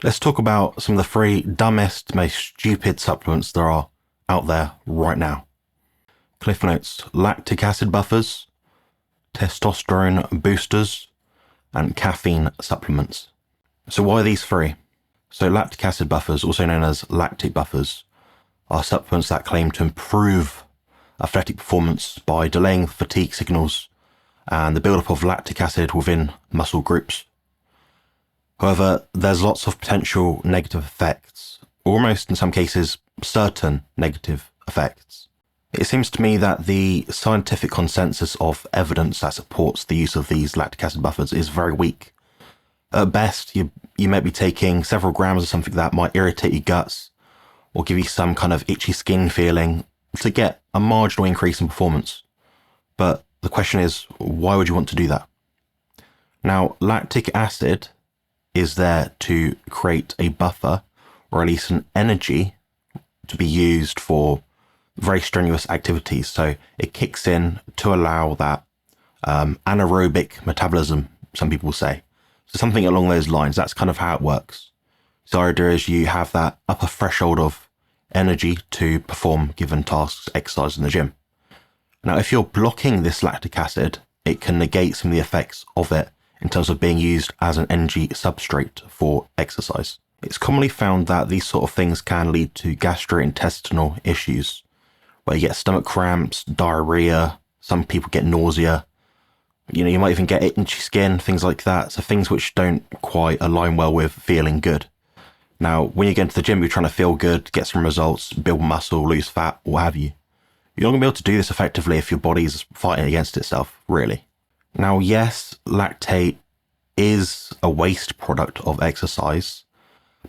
Let's talk about some of the three dumbest, most stupid supplements there are out there right now. Cliff Notes: lactic acid buffers, testosterone boosters, and caffeine supplements. So why these three? So lactic acid buffers, also known as lactic buffers, are supplements that claim to improve athletic performance by delaying fatigue signals and the buildup of lactic acid within muscle groups. However, there's lots of potential negative effects, almost in some cases certain negative effects. It seems to me that the scientific consensus of evidence that supports the use of these lactic acid buffers is very weak. At best, you might be taking several grams of something that might irritate your guts or give you some kind of itchy skin feeling to get a marginal increase in performance. But the question is, why would you want to do that? Now, lactic acid is there to create a buffer or release an energy to be used for very strenuous activities. So it kicks in to allow that anaerobic metabolism, some people say. So something along those lines. That's kind of how it works. So the idea is you have that upper threshold of energy to perform given tasks, exercise in the gym. Now, if you're blocking this lactic acid, it can negate some of the effects of it in terms of being used as an energy substrate for exercise. It's commonly found that these sort of things can lead to gastrointestinal issues, where you get stomach cramps, diarrhea, some people get nausea, you might even get itchy skin, things like that. So things which don't quite align well with feeling good. Now, when you get into the gym, you're trying to feel good, get some results, build muscle, lose fat, what have you. You're not going to be able to do this effectively if your body's fighting against itself, really. Now, yes, lactate is a waste product of exercise,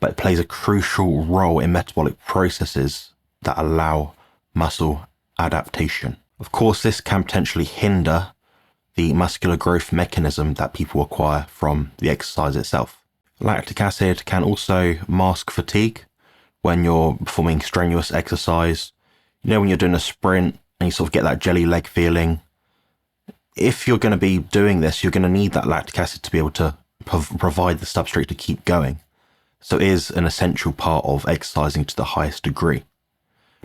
but it plays a crucial role in metabolic processes that allow muscle adaptation. Of course, this can potentially hinder the muscular growth mechanism that people acquire from the exercise itself. Lactic acid can also mask fatigue when you're performing strenuous exercise. When you're doing a sprint and you sort of get that jelly leg feeling. If you're going to be doing this, you're going to need that lactic acid to be able to provide the substrate to keep going. So it is an essential part of exercising to the highest degree.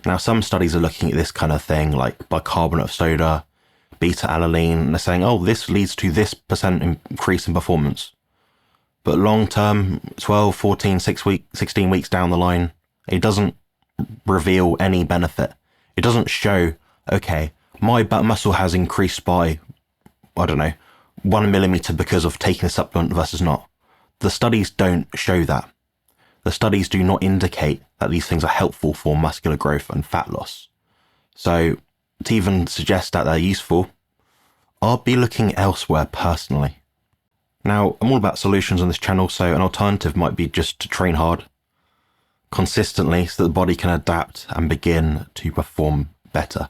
Now, some studies are looking at this kind of thing, like bicarbonate of soda, beta-alanine, and they're saying, oh, this leads to this % increase in performance. But long term, 12, 14, 16 weeks down the line, it doesn't reveal any benefit. It doesn't show, okay, my butt muscle has increased by, 1 millimeter because of taking a supplement versus not. The studies don't show that. The studies do not indicate that these things are helpful for muscular growth and fat loss. So to even suggest that they're useful, I'll be looking elsewhere personally. Now, I'm all about solutions on this channel, so an alternative might be just to train hard, consistently, so that the body can adapt and begin to perform better.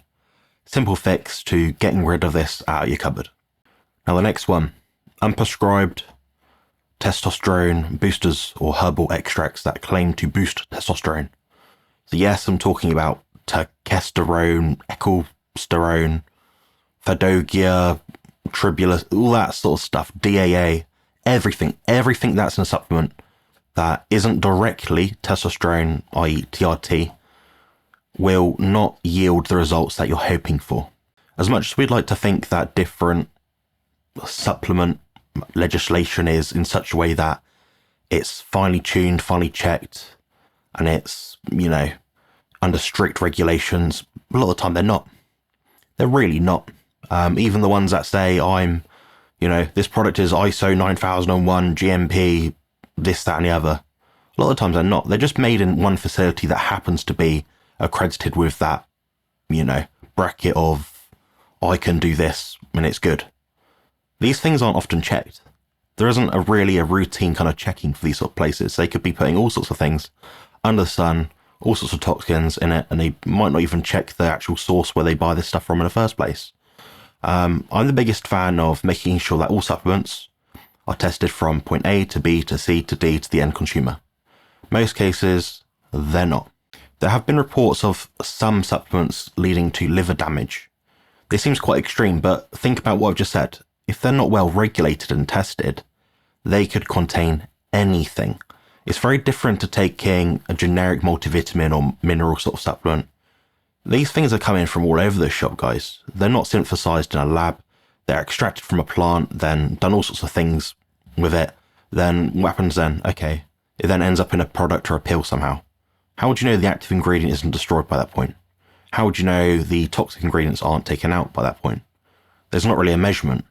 Simple fix to getting rid of this out of your cupboard. Now, the next one, unprescribed testosterone boosters or herbal extracts that claim to boost testosterone. So yes, I'm talking about testosterone, ecosterone, Fadogia, Tribulus, all that sort of stuff, DAA, everything that's in a supplement that isn't directly testosterone, i.e. TRT, will not yield the results that you're hoping for. As much as we'd like to think that different supplement legislation is in such a way that it's finely tuned, finely checked, and it's, under strict regulations, a lot of the time they're not. They're really not. Even the ones that say this product is ISO 9001, GMP, this, that, and the other. A lot of times they're not. They're just made in one facility that happens to be accredited with that, bracket of, I can do this and it's good. These things aren't often checked. There isn't really a routine kind of checking for these sort of places. They could be putting all sorts of things under the sun, all sorts of toxins in it, and they might not even check the actual source where they buy this stuff from in the first place. I'm the biggest fan of making sure that all supplements are tested from point A to B to C to D to the end consumer. Most cases, they're not. There have been reports of some supplements leading to liver damage. This seems quite extreme, but think about what I've just said. If they're not well regulated and tested, they could contain anything. It's very different to taking a generic multivitamin or mineral sort of supplement. These things are coming from all over the shop, guys. They're not synthesized in a lab. They're extracted from a plant, then done all sorts of things with it. Then what happens then? Okay, it then ends up in a product or a pill somehow. How would you know the active ingredient isn't destroyed by that point? How would you know the toxic ingredients aren't taken out by that point? There's not really a measurement.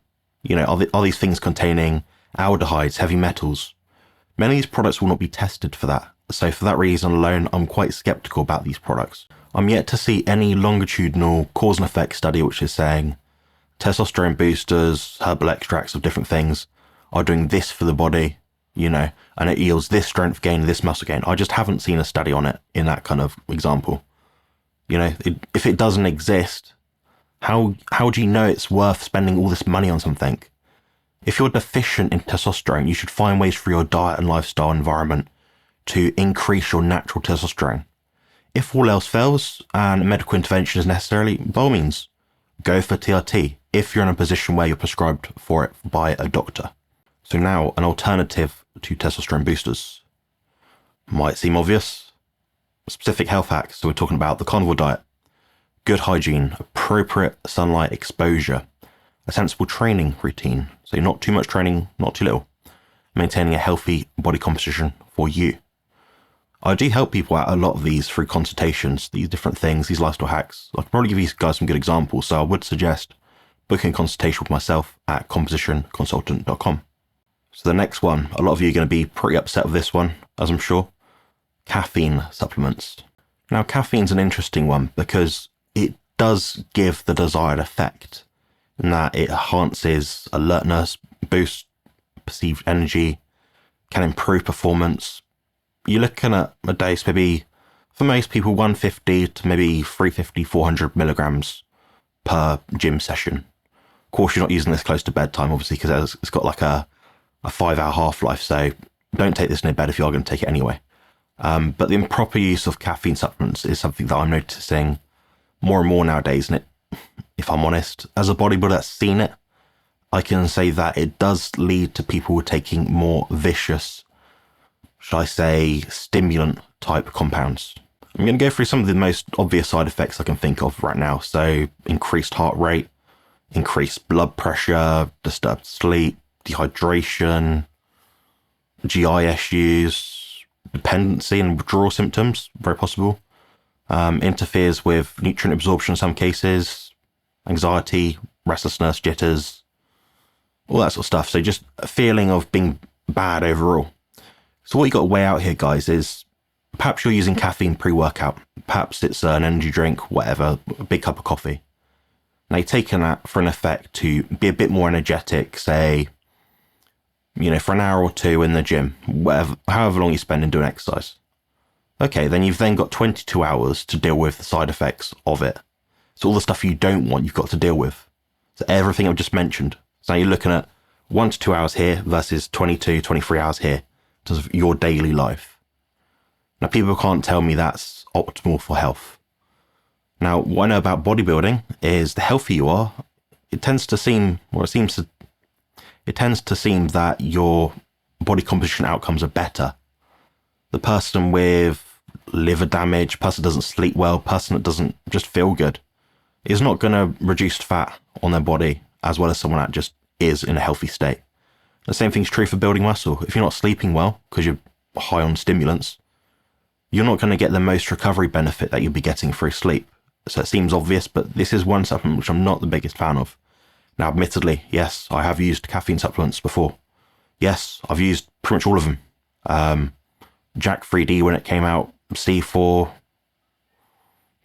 Are these things containing aldehydes, heavy metals? Many of these products will not be tested for that. So for that reason alone, I'm quite skeptical about these products. I'm yet to see any longitudinal cause and effect study which is saying testosterone boosters, herbal extracts of different things are doing this for the body, and it yields this strength gain, this muscle gain. I just haven't seen a study on it in that kind of example. If it doesn't exist, how do you know it's worth spending all this money on something? If you're deficient in testosterone, you should find ways through your diet and lifestyle environment to increase your natural testosterone. If all else fails and medical intervention is necessary, by all means, go for TRT if you're in a position where you're prescribed for it by a doctor. So now, an alternative to testosterone boosters. Might seem obvious. Specific health hacks. So we're talking about the carnivore diet, good hygiene, appropriate sunlight exposure, a sensible training routine. So not too much training, not too little. Maintaining a healthy body composition for you. I do help people out a lot of these through consultations, these different things, these lifestyle hacks. I can probably give you guys some good examples, so I would suggest booking a consultation with myself at compositionconsultant.com. So the next one, a lot of you are going to be pretty upset with this one, as I'm sure. Caffeine supplements. Now, caffeine's an interesting one because it does give the desired effect in that it enhances alertness, boosts perceived energy, can improve performance. You're looking at a dose, maybe for most people, 150 to maybe 350, 400 milligrams per gym session. Of course, you're not using this close to bedtime, obviously, because it's got like a 5-hour half-life. So don't take this in bed if you are going to take it anyway. But the improper use of caffeine supplements is something that I'm noticing more and more nowadays. And if I'm honest, as a bodybuilder that's seen it, I can say that it does lead to people taking more vicious, should I say, stimulant type compounds. I'm going to go through some of the most obvious side effects I can think of right now. So increased heart rate, increased blood pressure, disturbed sleep, dehydration, GI issues, dependency and withdrawal symptoms, very possible. Interferes with nutrient absorption in some cases, anxiety, restlessness, jitters, all that sort of stuff. So just a feeling of being bad overall. So what you got to weigh out here, guys, is perhaps you're using caffeine pre-workout. Perhaps it's an energy drink, whatever, a big cup of coffee. Now you're taking that for an effect to be a bit more energetic, say, for an hour or two in the gym, however long you spend in doing exercise. Okay, then you've then got 22 hours to deal with the side effects of it. So all the stuff you don't want, you've got to deal with. So everything I've just mentioned. So now you're looking at 1 to 2 hours here versus 22, 23 hours here in terms of your daily life. Now, people can't tell me that's optimal for health. Now, what I know about bodybuilding is the healthier you are, it tends to seem that your body composition outcomes are better. The person with liver damage, person that doesn't sleep well, person that doesn't just feel good, is not going to reduce fat on their body as well as someone that just is in a healthy state. The same thing's true for building muscle. If you're not sleeping well because you're high on stimulants, you're not going to get the most recovery benefit that you'll be getting through sleep. So it seems obvious, but this is one supplement which I'm not the biggest fan of. Now, admittedly, yes, I have used caffeine supplements before. Yes, I've used pretty much all of them. Jack 3D when it came out, C4,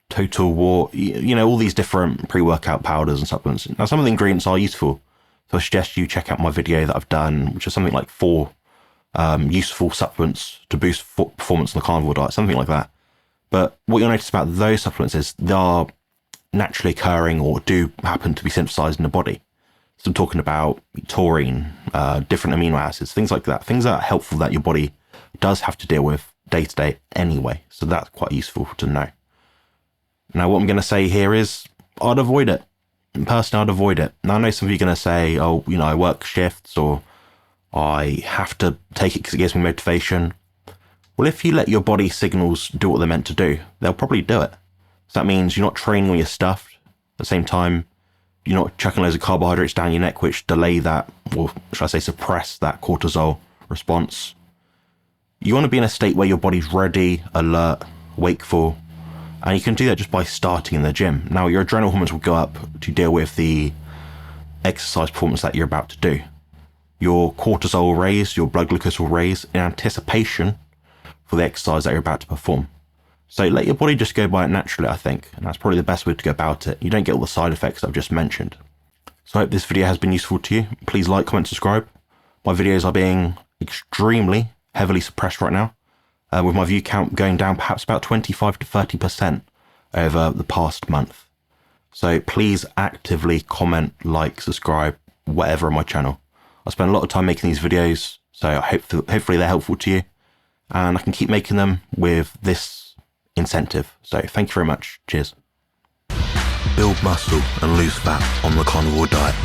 Total War, all these different pre-workout powders and supplements. Now, some of the ingredients are useful. So I suggest you check out my video that I've done, which is something like 4 useful supplements to boost performance on the carnivore diet, something like that. But what you'll notice about those supplements is they are naturally occurring or do happen to be synthesized in the body. So I'm talking about taurine, different amino acids, things like that. Things that are helpful that your body does have to deal with day to day anyway. So that's quite useful to know. Now, what I'm going to say here is I'd avoid it. Personally, I'd avoid it. Now, I know some of you are going to say, oh, I work shifts or I have to take it because it gives me motivation. Well, if you let your body signals do what they're meant to do, they'll probably do it. So that means you're not training when you're stuffed. At the same time, you're not chucking loads of carbohydrates down your neck, which delay that, or should I say suppress that cortisol response. You want to be in a state where your body's ready, alert, wakeful, and you can do that just by starting in the gym. Now, your adrenal hormones will go up to deal with the exercise performance that you're about to do. Your cortisol will raise, your blood glucose will raise in anticipation for the exercise that you're about to perform. So let your body just go by it naturally, I think, and that's probably the best way to go about it. You don't get all the side effects I've just mentioned. So I hope this video has been useful to you. Please like, comment, subscribe. My videos are being extremely heavily suppressed right now, with my view count going down perhaps about 25 to 30% over the past month. So please actively comment, like, subscribe, whatever on my channel. I spend a lot of time making these videos, so hopefully they're helpful to you, and I can keep making them with this incentive. So thank you very much. Cheers. Build muscle and lose fat on the carnivore diet.